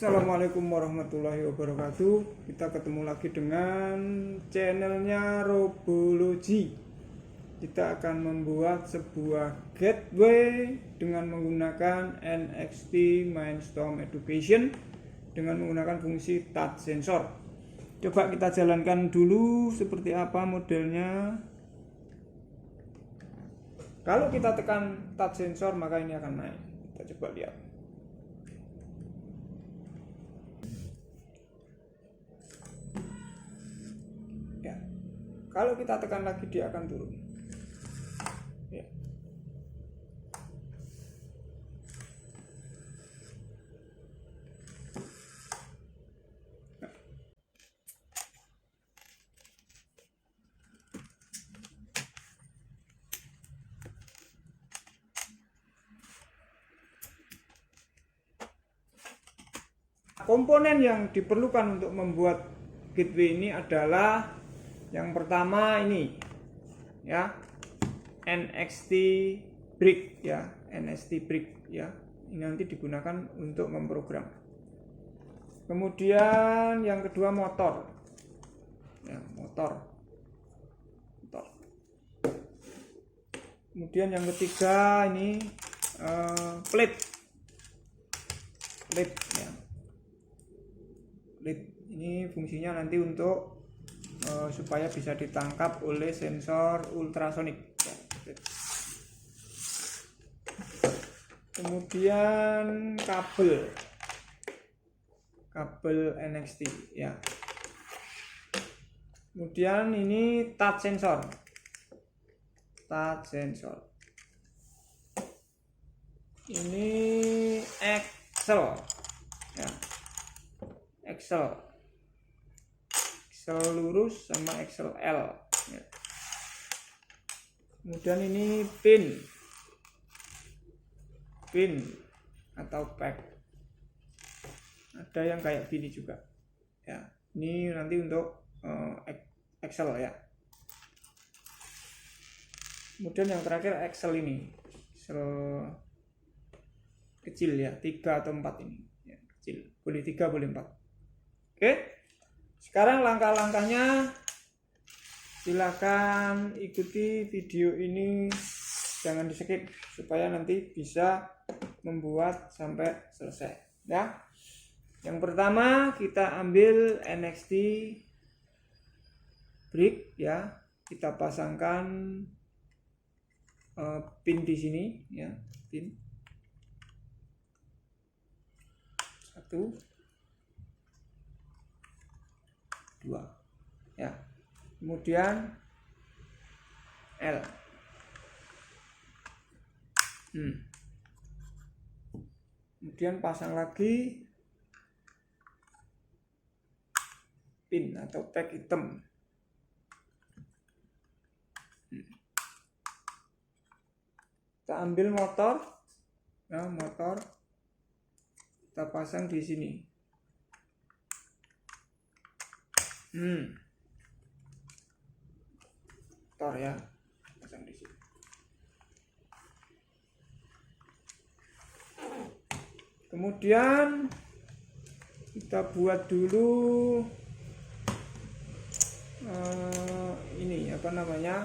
Assalamualaikum warahmatullahi wabarakatuh. Kita ketemu lagi dengan channelnya Robology. Kita akan membuat sebuah gateway dengan menggunakan NXT Mindstorm Education dengan menggunakan fungsi touch sensor. Coba kita jalankan dulu seperti apa modelnya. Kalau kita tekan touch sensor maka ini akan naik. Kita coba lihat. Kalau kita tekan lagi dia akan turun. Ya. Komponen yang diperlukan untuk membuat gateway ini adalah yang pertama ini ya, NXT brick ya, NXT brick ya. Ini nanti digunakan untuk memprogram. Kemudian yang kedua motor. Ya, motor. Kemudian yang ketiga ini plate ya. Plate ini fungsinya nanti untuk supaya bisa ditangkap oleh sensor ultrasonik. Kemudian kabel NXT ya. Kemudian ini touch sensor. Ini Excel ya. Excel lurus sama Excel L ya. Kemudian ini pin atau pack, ada yang kayak gini juga ya. Ini nanti untuk Excel ya. Kemudian yang terakhir Excel ini, Excel kecil ya, 3 atau 4 ini ya, kecil, boleh 3 boleh 4. Oke. Sekarang langkah-langkahnya silakan ikuti video ini, jangan di skip supaya nanti bisa membuat sampai selesai ya. Yang pertama kita ambil NXT brick ya, kita pasangkan pin di sini ya, pin 1 2 ya. Kemudian L. Kemudian pasang lagi pin atau tag hitam. Kita ambil motor ya, motor kita pasang di sini. Motor ya, pasang di sini. Kemudian kita buat dulu ini apa namanya,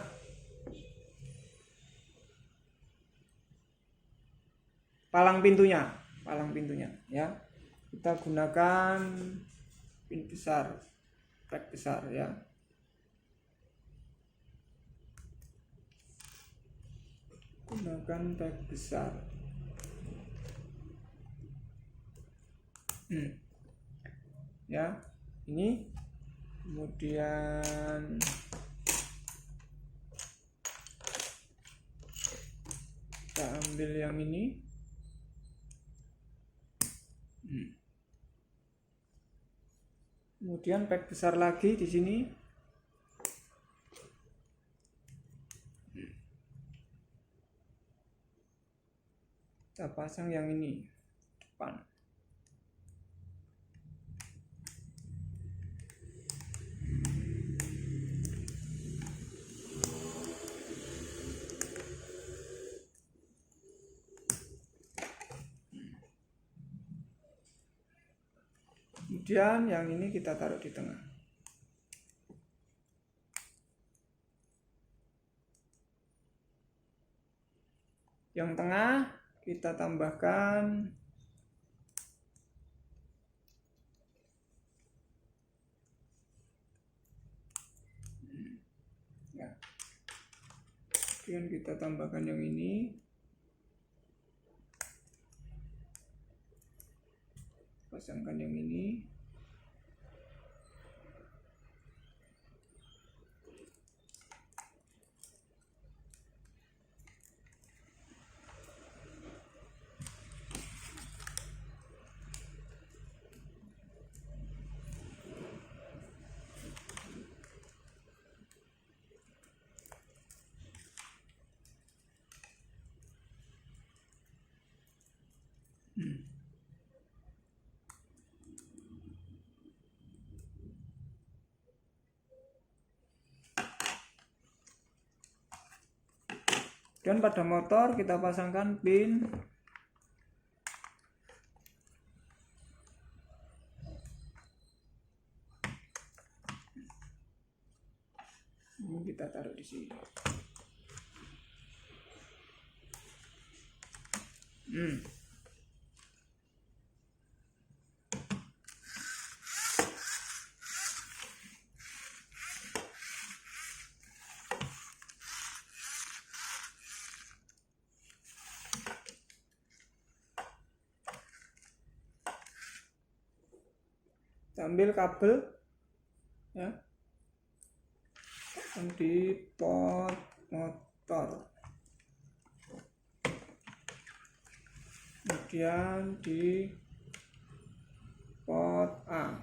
palang pintunya ya. Kita gunakan pin besar, pack besar ya. Gunakan pack besar. Ya, ini. Kemudian kita ambil yang ini. Kemudian pack besar lagi di sini. Kita pasang yang ini depan. Kemudian yang ini kita taruh di tengah. Yang tengah kita tambahkan ya. Kemudian kita tambahkan yang ini. Pasangkan yang ini. Dan pada motor kita pasangkan pin ini, kita taruh di sini. Kita ambil kabel ya, di pot motor, kemudian di pot A.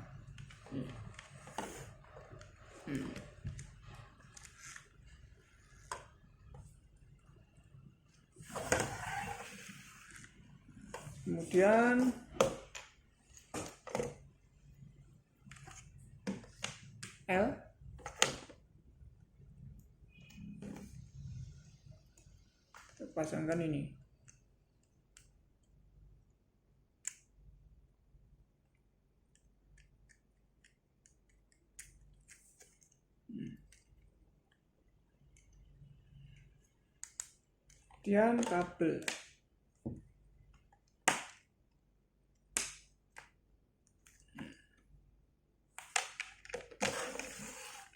Kemudian L kita pasangkan ini. Kemudian kabel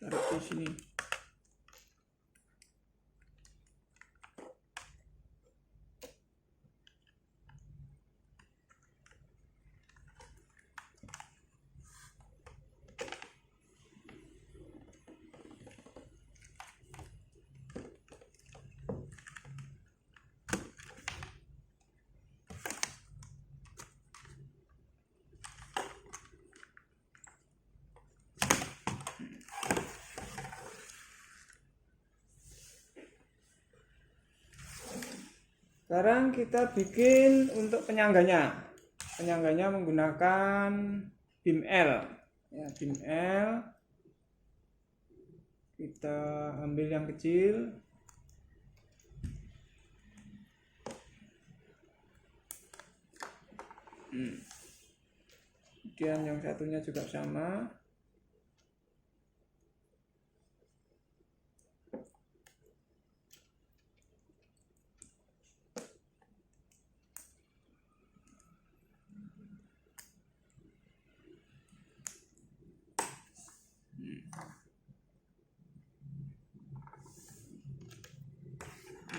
taruh di sini. Sekarang kita bikin untuk penyangganya. Penyangganya menggunakan bim L. Ya, bim L. Kita ambil yang kecil. Kemudian yang satunya juga sama.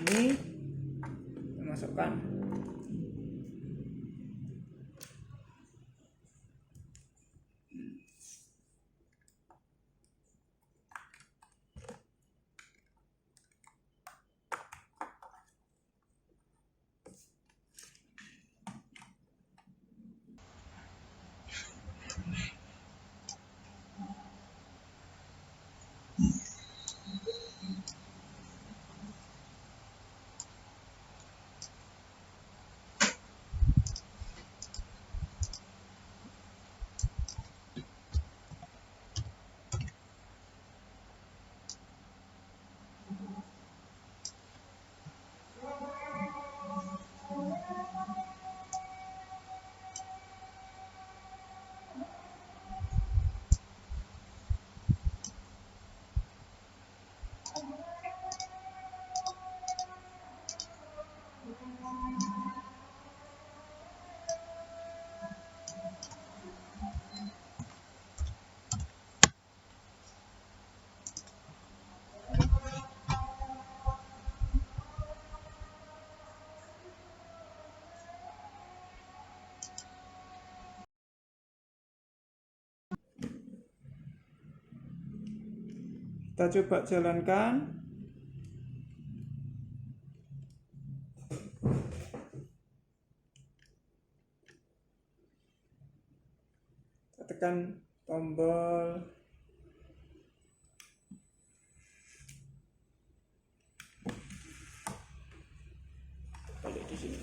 Ini kita masukkan. Kita coba jalankan. Kita tekan tombol balik di sini.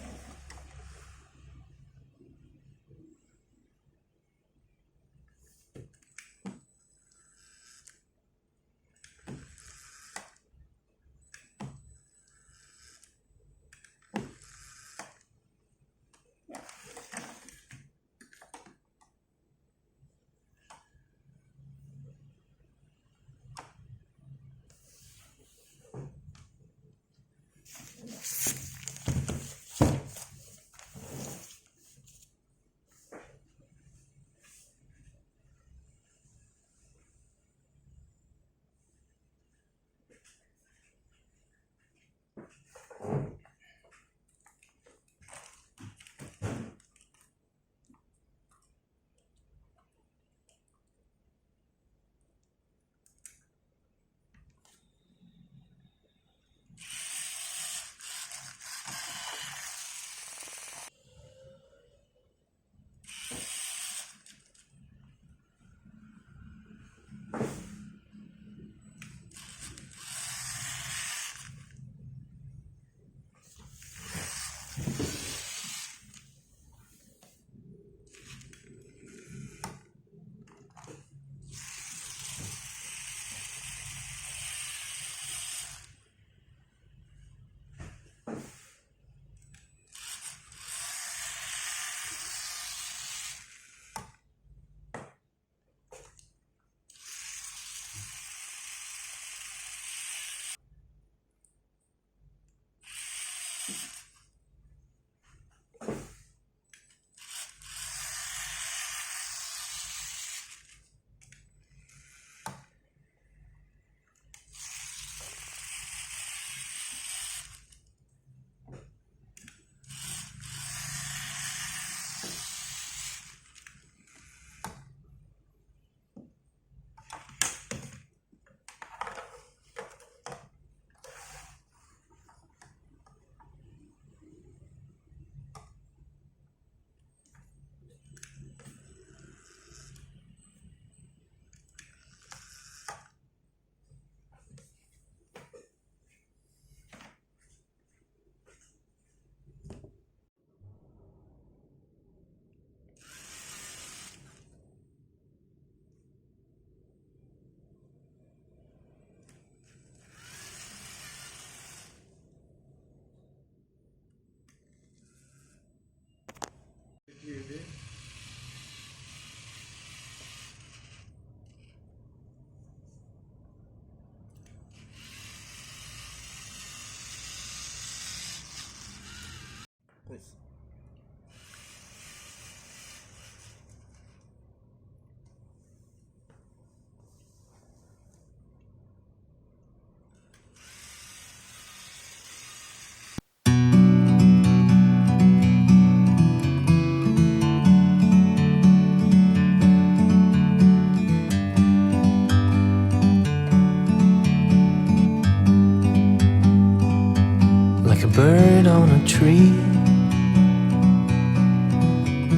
Like a bird on a tree,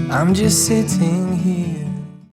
I'm just sitting here